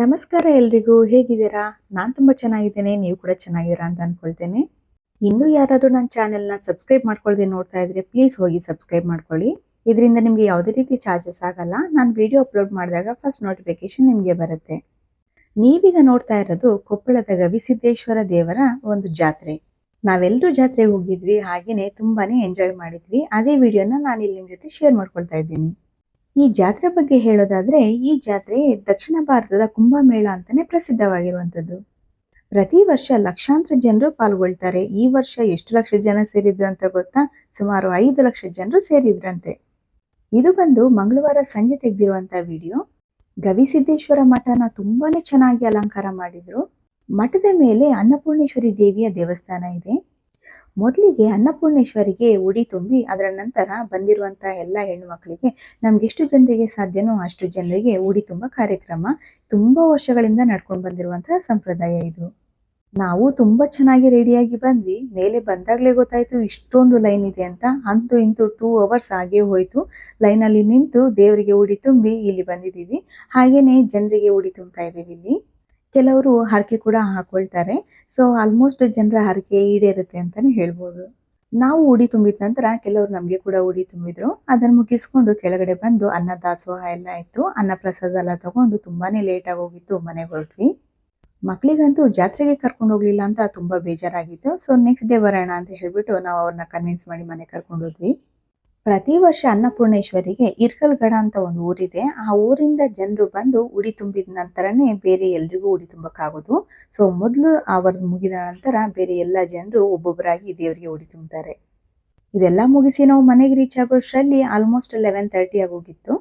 ನಮಸ್ಕಾರ ಎಲ್ರಿಗೂ, ಹೇಗಿದ್ದೀರಾ? ನಾನು ತುಂಬ ಚೆನ್ನಾಗಿದ್ದೇನೆ, ನೀವು ಕೂಡ ಚೆನ್ನಾಗಿದ್ದೀರಾ ಅಂತ ಅಂದ್ಕೊಳ್ತೇನೆ. ಇನ್ನೂ ಯಾರಾದರೂ ನನ್ನ ಚಾನೆಲ್ನ ಸಬ್ಸ್ಕ್ರೈಬ್ ಮಾಡ್ಕೊಳ್ಳದೆ ನೋಡ್ತಾ ಇದ್ರೆ ಪ್ಲೀಸ್ ಹೋಗಿ ಸಬ್ಸ್ಕ್ರೈಬ್ ಮಾಡ್ಕೊಳ್ಳಿ. ಇದರಿಂದ ನಿಮಗೆ ಯಾವುದೇ ರೀತಿ ಚಾರ್ಜಸ್ ಆಗಲ್ಲ. ನಾನು ವಿಡಿಯೋ ಅಪ್ಲೋಡ್ ಮಾಡಿದಾಗ ಫಸ್ಟ್ ನೋಟಿಫಿಕೇಶನ್ ನಿಮಗೆ ಬರುತ್ತೆ. ನೀವೀಗ ನೋಡ್ತಾ ಇರೋದು ಕೊಪ್ಪಳದ ಗವಿಸಿದ್ದೇಶ್ವರ ದೇವರ ಒಂದು ಜಾತ್ರೆ. ನಾವೆಲ್ಲರೂ ಜಾತ್ರೆಗೆ ಹೋಗಿದ್ವಿ, ಹಾಗೆಯೇ ತುಂಬಾನೇ ಎಂಜಾಯ್ ಮಾಡಿದ್ವಿ. ಅದೇ ವಿಡಿಯೋನ ನಾನು ಇಲ್ಲಿ ನಿಮ್ಮ ಜೊತೆ ಶೇರ್ ಮಾಡ್ಕೊಳ್ತಾ ಇದ್ದೀನಿ. ಈ ಜಾತ್ರೆ ಬಗ್ಗೆ ಹೇಳೋದಾದ್ರೆ, ಈ ಜಾತ್ರೆ ದಕ್ಷಿಣ ಭಾರತದ ಕುಂಭಮೇಳ ಅಂತಾನೆ ಪ್ರಸಿದ್ಧವಾಗಿರುವಂಥದ್ದು. ಪ್ರತಿ ವರ್ಷ ಲಕ್ಷಾಂತರ ಜನರು ಪಾಲ್ಗೊಳ್ತಾರೆ. ಈ ವರ್ಷ ಎಷ್ಟು ಲಕ್ಷ ಜನ ಸೇರಿದ್ರು ಅಂತ ಗೊತ್ತಾ? ಸುಮಾರು 5 ಲಕ್ಷ ಜನರು ಸೇರಿದ್ರಂತೆ. ಇದು ಬಂದು ಮಂಗಳವಾರ ಸಂಜೆ ತೆಗೆದಿರುವಂತ ವಿಡಿಯೋ. ಗವಿಸಿದ್ದೇಶ್ವರ ಮಠನ ತುಂಬಾನೇ ಚೆನ್ನಾಗಿ ಅಲಂಕಾರ ಮಾಡಿದ್ರು. ಮಠದ ಮೇಲೆ ಅನ್ನಪೂರ್ಣೇಶ್ವರಿ ದೇವಿಯ ದೇವಸ್ಥಾನ ಇದೆ. ಮೊದಲಿಗೆ ಅನ್ನಪೂರ್ಣೇಶ್ವರಿಗೆ ಉಡಿ ತುಂಬಿ ಅದರ ನಂತರ ಬಂದಿರುವಂತಹ ಎಲ್ಲ ಹೆಣ್ಣು ಮಕ್ಕಳಿಗೆ ನಮ್ಗೆ ಎಷ್ಟು ಜನರಿಗೆ ಸಾಧ್ಯನೋ ಅಷ್ಟು ಜನರಿಗೆ ಉಡಿ ತುಂಬ ಕಾರ್ಯಕ್ರಮ ತುಂಬಾ ವರ್ಷಗಳಿಂದ ನಡ್ಕೊಂಡು ಬಂದಿರುವಂತಹ ಸಂಪ್ರದಾಯ ಇದು. ನಾವು ತುಂಬಾ ಚೆನ್ನಾಗಿ ರೆಡಿಯಾಗಿ ಬಂದ್ವಿ. ಮೇಲೆ ಬಂದಾಗಲೇ ಗೊತ್ತಾಯ್ತು ಇಷ್ಟೊಂದು ಲೈನ್ ಇದೆ ಅಂತ. ಅಂತೂ ಇಂತೂ 2 ಅವರ್ಸ್ ಆಗೇ ಹೋಯ್ತು ಲೈನಲ್ಲಿ ನಿಂತು ದೇವರಿಗೆ ಉಡಿ ತುಂಬಿ ಇಲ್ಲಿ ಬಂದಿದ್ದೀವಿ. ಹಾಗೇನೆ ಜನರಿಗೆ ಉಡಿ ತುಂಬ್ತಾ ಇದ್ದೀವಿ ಇಲ್ಲಿ. ಕೆಲವರು ಹರಕೆ ಕೂಡ ಹಾಕೊಳ್ತಾರೆ. ಸೊ ಆಲ್ಮೋಸ್ಟ್ ಜನರ ಹರಕೆ ಈಡೇರುತ್ತೆ ಅಂತಾನೆ ಹೇಳ್ಬೋದು. ನಾವು ಉಡಿ ತುಂಬಿದ ನಂತರ ಕೆಲವರು ನಮಗೆ ಕೂಡ ಉಡಿ ತುಂಬಿದ್ರು. ಅದನ್ನು ಮುಗಿಸ್ಕೊಂಡು ಕೆಳಗಡೆ ಬಂದು ಅನ್ನ ದಾಸೋಹ ಎಲ್ಲ ಇತ್ತು. ಅನ್ನ ಪ್ರಸಾದ ಎಲ್ಲ ತಗೊಂಡು ತುಂಬಾನೇ ಲೇಟ್ ಆಗಿ ಹೋಗಿತ್ತು, ಮನೆಗೆ ಹೊರಟ್ವಿ. ಮಕ್ಕಳಿಗಂತೂ ಜಾತ್ರೆಗೆ ಕರ್ಕೊಂಡು ಹೋಗ್ಲಿಲ್ಲ ಅಂತ ತುಂಬಾ ಬೇಜಾರಾಗಿತ್ತು. ಸೊ ನೆಕ್ಸ್ಟ್ ಡೇ ಬರೋಣ ಅಂತ ಹೇಳ್ಬಿಟ್ಟು ನಾವು ಅವ್ರನ್ನ ಕನ್ವಿನ್ಸ್ ಮಾಡಿ ಮನೆ ಕರ್ಕೊಂಡು ಹೋದ್ವಿ. ಪ್ರತಿ ವರ್ಷ ಅನ್ನಪೂರ್ಣೇಶ್ವರಿಗೆ ಇರ್ಕಲ್ಗಡ ಅಂತ ಒಂದು ಊರಿದೆ. ಆ ಊರಿಂದ ಜನರು ಬಂದು ಉಡಿ ತುಂಬಿದ ನಂತರನೇ ಬೇರೆ ಎಲ್ರಿಗೂ ಉಡಿ ತುಂಬಕ್ಕಾಗೋದು. ಸೊ ಮೊದಲು ಅವರ್ ಮುಗಿದ ನಂತರ ಬೇರೆ ಎಲ್ಲ ಜನರು ಒಬ್ಬೊಬ್ಬರಾಗಿ ದೇವರಿಗೆ ಉಡಿ ತುಂಬ್ತಾರೆ. ಇದೆಲ್ಲ ಮುಗಿಸಿ ನಾವು ಮನೆಗೆ ರೀಚ್ ಆಗೋಷ್ಟರಲ್ಲಿ ಆಲ್ಮೋಸ್ಟ್ 11:30 ಆಗೋಗಿತ್ತು.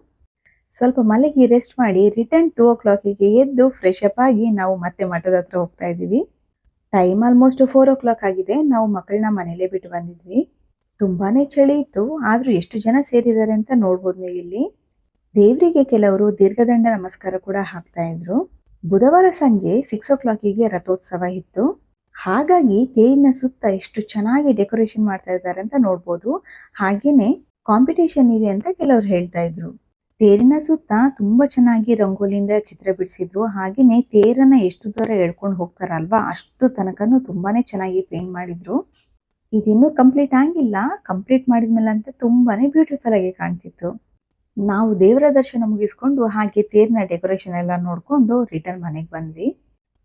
ಸ್ವಲ್ಪ ಮಲಗಿ ರೆಸ್ಟ್ ಮಾಡಿ ರಿಟರ್ನ್ 2 o'clockಗೆ ಎದ್ದು ಫ್ರೆಶ್ ಅಪ್ ಆಗಿ ನಾವು ಮತ್ತೆ ಮಠದ ಹತ್ರ ಹೋಗ್ತಾ ಇದ್ದೀವಿ. ಟೈಮ್ ಆಲ್ಮೋಸ್ಟ್ 4 o'clock ಆಗಿದೆ. ನಾವು ಮಕ್ಕಳನ್ನ ಮನೇಲೇ ಬಿಟ್ಟು ಬಂದಿದ್ವಿ. ತುಂಬಾನೇ ಚಳಿ ಇತ್ತು, ಆದ್ರೂ ಎಷ್ಟು ಜನ ಸೇರಿದ್ದಾರೆ ಅಂತ ನೋಡ್ಬೋದು ನೀವು ಇಲ್ಲಿ. ದೇವರಿಗೆ ಕೆಲವರು ದೀರ್ಘದಂಡ ನಮಸ್ಕಾರ ಕೂಡ ಹಾಕ್ತಾ ಇದ್ರು. ಬುಧವಾರ ಸಂಜೆ 6 o'clockಗೆ ರಥೋತ್ಸವ ಇತ್ತು. ಹಾಗಾಗಿ ತೇರಿನ ಸುತ್ತ ಎಷ್ಟು ಚೆನ್ನಾಗಿ ಡೆಕೋರೇಷನ್ ಮಾಡ್ತಾ ಇದ್ದಾರೆ ಅಂತ ನೋಡ್ಬೋದು. ಹಾಗೇನೆ ಕಾಂಪಿಟೇಷನ್ ಇದೆ ಅಂತ ಕೆಲವರು ಹೇಳ್ತಾ ಇದ್ರು. ತೇರಿನ ಸುತ್ತ ತುಂಬಾ ಚೆನ್ನಾಗಿ ರಂಗೋಲಿಯಿಂದ ಚಿತ್ರ ಬಿಡಿಸಿದ್ರು. ಹಾಗೇನೆ ತೇರನ್ನ ಎಷ್ಟು ದೂರ ಎಳ್ಕೊಂಡು ಹೋಗ್ತಾರಲ್ವಾ ಅಷ್ಟು ತನಕನೂ ತುಂಬಾನೇ ಚೆನ್ನಾಗಿ ಪೇಂಟ್ ಮಾಡಿದ್ರು. ಇದಿನ್ನೂ ಕಂಪ್ಲೀಟ್ ಆಗಿಲ್ಲ. ಕಂಪ್ಲೀಟ್ ಮಾಡಿದ್ಮೇಲೆ ಅಂತ ತುಂಬಾನೇ ಬ್ಯೂಟಿಫುಲ್ ಆಗಿ ಕಾಣ್ತಿತ್ತು. ನಾವು ದೇವರ ದರ್ಶನ ಮುಗಿಸ್ಕೊಂಡು ಹಾಗೆ ತೇರಿನ ಡೆಕೋರೇಷನ್ ಎಲ್ಲ ನೋಡ್ಕೊಂಡು ರಿಟರ್ನ್ ಮನೆಗೆ ಬಂದ್ವಿ.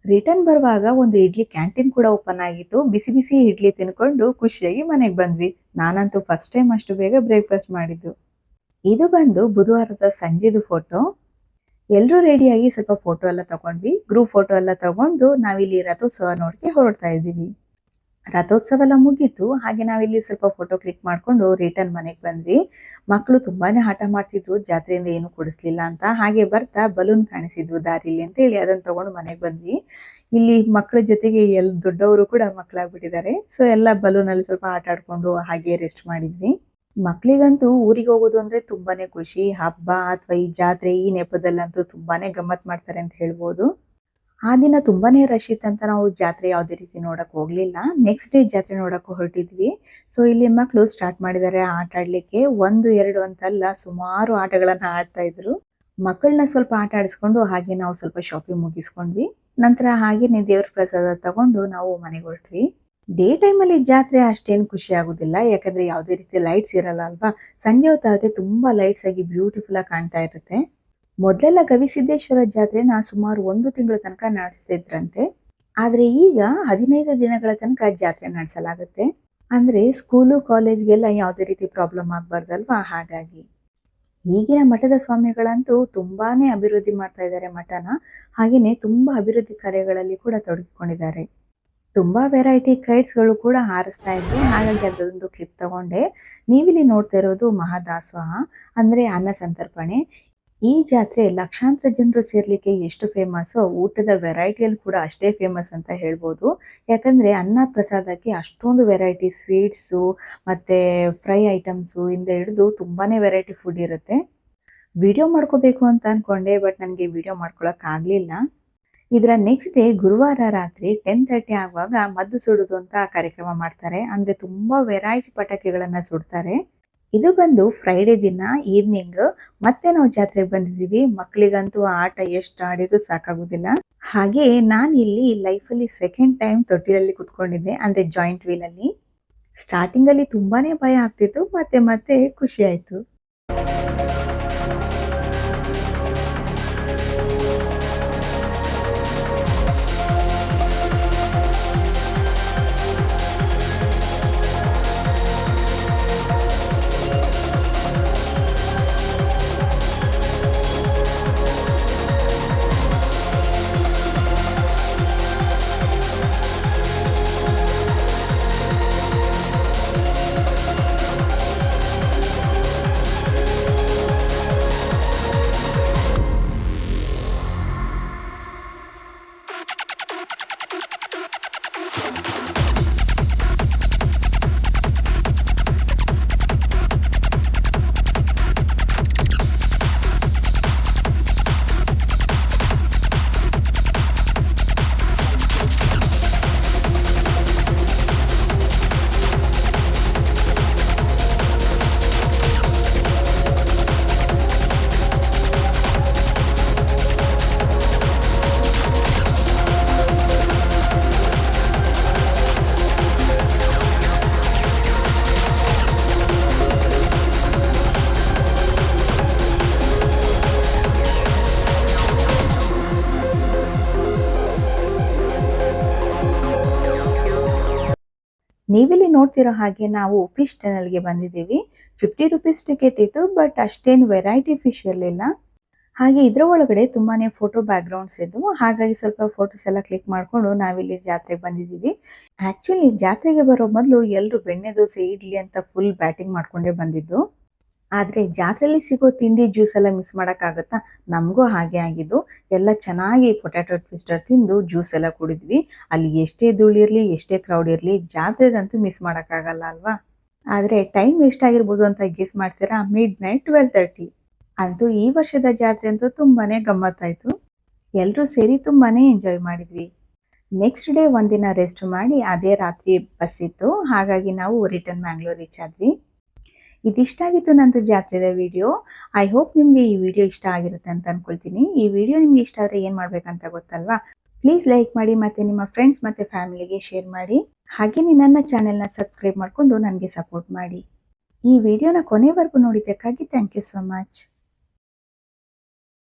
ರಿಟರ್ನ್ ಬರುವಾಗ ಒಂದು ಇಡ್ಲಿ ಕ್ಯಾಂಟೀನ್ ಕೂಡ ಓಪನ್ ಆಗಿತ್ತು. ಬಿಸಿ ಬಿಸಿ ಇಡ್ಲಿ ತಿನ್ಕೊಂಡು ಖುಷಿಯಾಗಿ ಮನೆಗೆ ಬಂದ್ವಿ. ನಾನಂತೂ ಫಸ್ಟ್ ಟೈಮ್ ಅಷ್ಟು ಬೇಗ ಬ್ರೇಕ್ಫಾಸ್ಟ್ ಮಾಡಿದ್ದು. ಇದು ಬಂದು ಬುಧವಾರದ ಸಂಜೆದು ಫೋಟೋ. ಎಲ್ಲರೂ ರೆಡಿಯಾಗಿ ಸ್ವಲ್ಪ ಫೋಟೋ ಎಲ್ಲ ತಗೊಂಡ್ವಿ. ಗ್ರೂಪ್ ಫೋಟೋ ಎಲ್ಲ ತಗೊಂಡು ನಾವಿಲ್ಲಿ ರಥೋತ್ಸವ ನೋಡಕ್ಕೆ ಹೊರಡ್ತಾ ಇದ್ದೀವಿ. ರಥೋತ್ಸವ ಎಲ್ಲ ಮುಗೀತು. ಹಾಗೆ ನಾವಿಲ್ಲಿ ಸ್ವಲ್ಪ ಫೋಟೋ ಕ್ಲಿಕ್ ಮಾಡ್ಕೊಂಡು ರಿಟರ್ನ್ ಮನೆಗೆ ಬಂದ್ವಿ. ಮಕ್ಕಳು ತುಂಬಾನೇ ಹಠ ಮಾಡ್ತಿದ್ರು ಜಾತ್ರೆಯಿಂದ ಏನು ಕೊಡಿಸ್ಲಿಲ್ಲ ಅಂತ. ಹಾಗೆ ಬರ್ತಾ ಬಲೂನ್ ಕಾಣಿಸಿದ್ವು ದಾರಿಲಿ ಅಂತ ಹೇಳಿ ಅದನ್ನ ತಗೊಂಡು ಮನೆಗೆ ಬಂದ್ವಿ. ಇಲ್ಲಿ ಮಕ್ಕಳ ಜೊತೆಗೆ ದೊಡ್ಡವರು ಕೂಡ ಮಕ್ಕಳಾಗ್ಬಿಟ್ಟಿದ್ದಾರೆ. ಸೊ ಎಲ್ಲ ಬಲೂನ್ ಅಲ್ಲಿ ಸ್ವಲ್ಪ ಆಟ ಆಡ್ಕೊಂಡು ಹಾಗೆ ರೆಸ್ಟ್ ಮಾಡಿದ್ವಿ. ಮಕ್ಕಳಿಗಂತೂ ಊರಿಗೆ ಹೋಗೋದು ಅಂದ್ರೆ ತುಂಬಾನೇ ಖುಷಿ. ಹಬ್ಬ ಅಥವಾ ಈ ಜಾತ್ರೆ ಈ ನೆಪದಲ್ಲಂತೂ ತುಂಬಾನೇ ಗಮ್ಮತ್ ಮಾಡ್ತಾರೆ ಅಂತ ಹೇಳ್ಬೋದು. ಆ ದಿನ ತುಂಬಾನೇ ರಶ್ ಇತ್ತಂತ ನಾವು ಜಾತ್ರೆ ಯಾವುದೇ ರೀತಿ ನೋಡಕ್ ಹೋಗ್ಲಿಲ್ಲ. ನೆಕ್ಸ್ಟ್ ಡೇ ಜಾತ್ರೆ ನೋಡಕ್ ಹೊರಟಿದ್ವಿ. ಸೊ ಇಲ್ಲಿ ಮಕ್ಕಳು ಸ್ಟಾರ್ಟ್ ಮಾಡಿದ್ದಾರೆ ಆಟ ಆಡ್ಲಿಕ್ಕೆ. 1, 2 ಅಂತಲ್ಲ, ಸುಮಾರು ಆಟಗಳನ್ನ ಆಡ್ತಾ ಇದ್ರು. ಮಕ್ಕಳನ್ನ ಸ್ವಲ್ಪ ಆಟ ಆಡಿಸ್ಕೊಂಡು ಹಾಗೆ ನಾವು ಸ್ವಲ್ಪ ಶಾಪಿಂಗ್ ಮುಗಿಸ್ಕೊಂಡ್ವಿ. ನಂತರ ಹಾಗೇನೆ ದೇವ್ರ ಪ್ರಸಾದ ತಗೊಂಡು ನಾವು ಮನೆಗೆ ಹೊರಟ್ವಿ. ಡೇ ಟೈಮಲ್ಲಿ ಜಾತ್ರೆ ಅಷ್ಟೇನು ಖುಷಿ ಆಗೋದಿಲ್ಲ, ಯಾಕಂದ್ರೆ ಯಾವುದೇ ರೀತಿ ಲೈಟ್ಸ್ ಇರಲ್ಲ ಅಲ್ವಾ. ಸಂಜೆ ಹೊತ್ತಾದ್ರೆ ತುಂಬಾ ಲೈಟ್ಸ್ ಆಗಿ ಬ್ಯೂಟಿಫುಲ್ ಆಗಿ ಕಾಣ್ತಾ ಇರುತ್ತೆ. ಮೊದಲೆಲ್ಲ ಗವಿಸಿದ್ದೇಶ್ವರ ಜಾತ್ರೆನ ಸುಮಾರು 1 ತಿಂಗಳ ತನಕ ನಡೆಸ್ತಿದ್ರಂತೆ. ಆದ್ರೆ ಈಗ 15 ದಿನಗಳ ತನಕ ಜಾತ್ರೆ ನಡೆಸಲಾಗುತ್ತೆ. ಅಂದ್ರೆ ಸ್ಕೂಲು ಕಾಲೇಜ್ಗೆಲ್ಲ ಯಾವುದೇ ರೀತಿ ಪ್ರಾಬ್ಲಮ್ ಆಗ್ಬಾರ್ದಲ್ವಾ, ಹಾಗಾಗಿ. ಈಗಿನ ಮಠದ ಸ್ವಾಮಿಗಳಂತೂ ತುಂಬಾನೇ ಅಭಿವೃದ್ಧಿ ಮಾಡ್ತಾ ಇದ್ದಾರೆ ಮಠನ. ಹಾಗೇನೆ ತುಂಬಾ ಅಭಿವೃದ್ಧಿ ಕಾರ್ಯಗಳಲ್ಲಿ ಕೂಡ ತೊಡಗಿಕೊಂಡಿದ್ದಾರೆ. ತುಂಬಾ ವೆರೈಟಿ ಕೈಟ್ಸ್ಗಳು ಕೂಡ ಹಾರಿಸ್ತಾ ಇದ್ರು. ಹಾಗಾಗಿ ಅದೊಂದು ಕ್ಲಿಪ್ ತಗೊಂಡೆ. ನೀವಿಲ್ಲಿ ನೋಡ್ತಾ ಇರೋದು ಮಹಾದಾಸೋಹ, ಅಂದ್ರೆ ಅನ್ನ ಸಂತರ್ಪಣೆ. ಈ ಜಾತ್ರೆ ಲಕ್ಷಾಂತರ ಜನರು ಸೇರ್ಲಿಕ್ಕೆ ಎಷ್ಟು ಫೇಮಸ್ಸೋ ಊಟದ ವೆರೈಟಿಯಲ್ಲಿ ಕೂಡ ಅಷ್ಟೇ ಫೇಮಸ್ ಅಂತ ಹೇಳ್ಬೋದು. ಯಾಕಂದ್ರೆ ಅನ್ನ ಪ್ರಸಾದಕ್ಕೆ ಅಷ್ಟೊಂದು ವೆರೈಟಿ ಸ್ವೀಟ್ಸು ಮತ್ತೆ ಫ್ರೈ ಐಟಮ್ಸು ಇಂದ ಹಿಡಿದು ತುಂಬಾನೇ ವೆರೈಟಿ ಫುಡ್ ಇರುತ್ತೆ. ವಿಡಿಯೋ ಮಾಡ್ಕೋಬೇಕು ಅಂತ ಅನ್ಕೊಂಡೆ, ಬಟ್ ನನಗೆ ವಿಡಿಯೋ ಮಾಡ್ಕೊಳಕ್ ಆಗ್ಲಿಲ್ಲ. ಇದರ ನೆಕ್ಸ್ಟ್ ಡೇ ಗುರುವಾರ ರಾತ್ರಿ 10:30 ಆಗುವಾಗ ಮದ್ದು ಸುಡುದು ಅಂತ ಕಾರ್ಯಕ್ರಮ ಮಾಡ್ತಾರೆ. ಅಂದ್ರೆ ತುಂಬಾ ವೆರೈಟಿ ಪಟಾಕಿಗಳನ್ನ ಸುಡ್ತಾರೆ. ಇದು ಬಂದು ಫ್ರೈಡೆ ದಿನ ಈವ್ನಿಂಗ್ ಮತ್ತೆ ನಾವು ಜಾತ್ರೆಗೆ ಬಂದಿದ್ದೀವಿ. ಮಕ್ಕಳಿಗಂತೂ ಆಟ ಎಷ್ಟು ಆಡಿದ್ರು ಸಾಕಾಗುದಿಲ್ಲ. ಹಾಗೆ ನಾನು ಇಲ್ಲಿ ಲೈಫಲ್ಲಿ ಸೆಕೆಂಡ್ ಟೈಮ್ ತೊಟ್ಟಿಲಲ್ಲಿ ಕುತ್ಕೊಂಡಿದ್ದೆ, ಅಂದ್ರೆ ಜಾಯಿಂಟ್ ವೀಲ್ ಅಲ್ಲಿ. ಸ್ಟಾರ್ಟಿಂಗ್ ಅಲ್ಲಿ ತುಂಬಾನೇ ಭಯ ಆಗ್ತಿತ್ತು, ಮತ್ತೆ ಮತ್ತೆ ಖುಷಿ ಆಯ್ತು. ನೀವಿಲ್ಲಿ ನೋಡ್ತಿರೋ ಹಾಗೆ ನಾವು ಫಿಶ್ ಟನಲ್ಗೆ ಬಂದಿದ್ದೀವಿ. 50 ರುಪೀಸ್ ಟಿಕೆಟ್ ಇತ್ತು, ಬಟ್ ಅಷ್ಟೇನು ವೆರೈಟಿ ಫಿಶ್ ಇರಲಿಲ್ಲ. ಹಾಗೆ ಇದರ ಒಳಗಡೆ ತುಂಬಾನೇ ಫೋಟೋ ಬ್ಯಾಕ್ ಗ್ರೌಂಡ್ಸ್ ಇದ್ವು. ಹಾಗಾಗಿ ಸ್ವಲ್ಪ ಫೋಟೋಸ್ ಎಲ್ಲ ಕ್ಲಿಕ್ ಮಾಡ್ಕೊಂಡು ನಾವಿಲ್ಲಿ ಜಾತ್ರೆಗೆ ಬಂದಿದ್ದೀವಿ. ಆಕ್ಚುಲಿ ಜಾತ್ರೆಗೆ ಬರೋ ಮೊದಲು ಎಲ್ಲರೂ ಬೆಣ್ಣೆ ದೋಸೆ ಇಡ್ಲಿ ಅಂತ ಫುಲ್ ಬ್ಯಾಟಿಂಗ್ ಮಾಡ್ಕೊಂಡೇ ಬಂದಿದ್ದು. ಆದ್ರೆ ಜಾತ್ರೆಯಲ್ಲಿ ಸಿಗೋ ತಿಂಡಿ ಜ್ಯೂಸ್ ಎಲ್ಲ ಮಿಸ್ ಮಾಡೋಕ್ಕಾಗತ್ತಾ? ನಮಗೂ ಹಾಗೆ ಆಗಿದ್ದು. ಎಲ್ಲ ಚೆನ್ನಾಗಿ ಪೊಟ್ಯಾಟೊ ಟ್ವಿಸ್ಟರ್ ತಿಂದು ಜ್ಯೂಸ್ ಎಲ್ಲ ಕುಡಿದ್ವಿ. ಅಲ್ಲಿ ಎಷ್ಟೇ ಧೂಳಿರಲಿ, ಎಷ್ಟೇ ಕ್ರೌಡ್ ಇರಲಿ, ಜಾತ್ರೆದಂತೂ ಮಿಸ್ ಮಾಡೋಕ್ಕಾಗಲ್ಲ ಅಲ್ವಾ? ಆದರೆ ಟೈಮ್ ಎಷ್ಟಾಗಿರ್ಬೋದು ಅಂತ ಗೆಸ್ ಮಾಡ್ತೀರಾ? ಮಿಡ್-ನೈಟ್ 12:30. ಅಂತೂ ಈ ವರ್ಷದ ಜಾತ್ರೆ ಅಂತೂ ತುಂಬಾನೇ ಗಮ್ಮತ್ತಾಯಿತು. ಎಲ್ಲರೂ ಸೇರಿ ತುಂಬಾನೇ ಎಂಜಾಯ್ ಮಾಡಿದ್ವಿ. ನೆಕ್ಸ್ಟ್ ಡೇ ಒಂದಿನ ರೆಸ್ಟ್ ಮಾಡಿ ಅದೇ ರಾತ್ರಿ ಬಸ್ ಇತ್ತು. ಹಾಗಾಗಿ ನಾವು ರಿಟರ್ನ್ ಮ್ಯಾಂಗ್ಳೂರ್ ರೀಚ್ ಆದ್ವಿ. ಇದಿಷ್ಟ ಆಗಿತ್ತು ನಂದು ಜಾತ್ರೆದ ವಿಡಿಯೋ. ಐ ಹೋಪ್ ನಿಮಗೆ ಈ ವಿಡಿಯೋ ಇಷ್ಟ ಆಗಿರುತ್ತೆ ಅಂತ ಅನ್ಕೊಳ್ತೀನಿ. ಈ ವಿಡಿಯೋ ನಿಮಗೆ ಇಷ್ಟ ಆದರೆ ಏನು ಮಾಡಬೇಕಂತ ಗೊತ್ತಲ್ವಾ? ಪ್ಲೀಸ್ ಲೈಕ್ ಮಾಡಿ, ಮತ್ತು ನಿಮ್ಮ ಫ್ರೆಂಡ್ಸ್ ಮತ್ತು ಫ್ಯಾಮಿಲಿಗೆ ಶೇರ್ ಮಾಡಿ. ಹಾಗೆಯೇ ನನ್ನ ಚಾನೆಲ್ನ ಸಬ್ಸ್ಕ್ರೈಬ್ ಮಾಡಿಕೊಂಡು ನನಗೆ ಸಪೋರ್ಟ್ ಮಾಡಿ. ಈ ವಿಡಿಯೋನ ಕೊನೆವರೆಗೂ ನೋಡಿದ್ದಕ್ಕಾಗಿ ಥ್ಯಾಂಕ್ ಯು ಸೋ ಮಚ್.